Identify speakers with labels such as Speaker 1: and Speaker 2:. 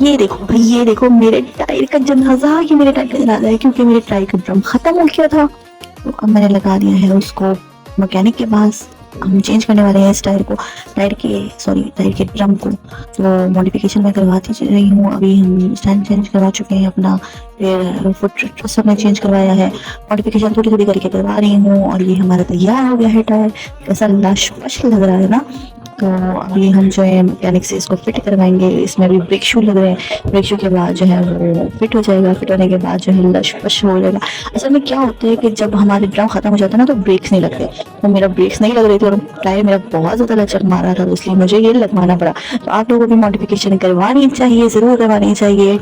Speaker 1: ये देखो भाई, ये देखो मेरे टायर का जनाजा, ये मेरे टायर का जनाजा है, क्योंकि मेरे टायर का ड्रम खत्म हो गया था। तो अब मैंने लगा दिया है उसको मैकेनिक के पास। हम चेंज करने वाले हैं इस टायर को, टायर के ड्रम को। तो मॉडिफिकेशन मैं करवाती रही हूँ। अभी हम स्टैंड चेंज करवा चुके हैं अपना, फिर फुट ट्रस्ट हमने चेंज करवाया है। मॉडिफिकेशन थोड़ी थोड़ी करके करवा रही हूँ और ये हमारा तैयार हो गया है टायर। कैसा लश पश लग रहा है ना। तो अभी हम जो है मैकेनिक से इसको फिट करवाएंगे। इसमें अभी ब्रेक शू लग रहे हैं, ब्रेक शू के बाद जो है वो फिट हो जाएगा। फिट होने के बाद जो है लश पश हो जाएगा। असल में क्या होता है कि जब हमारे ड्रम खत्म हो जाता है ना, तो ब्रेक्स नहीं लगते। तो मेरा ब्रेक्स नहीं लग रही थी और टायर मेरा बहुत ज़्यादा लचक मारा था, तो इसलिए मुझे ये लगवाना पड़ा। तो आप लोगों को भी मॉडिफिकेशन करवानी चाहिए, ज़रूर करवानी चाहिए।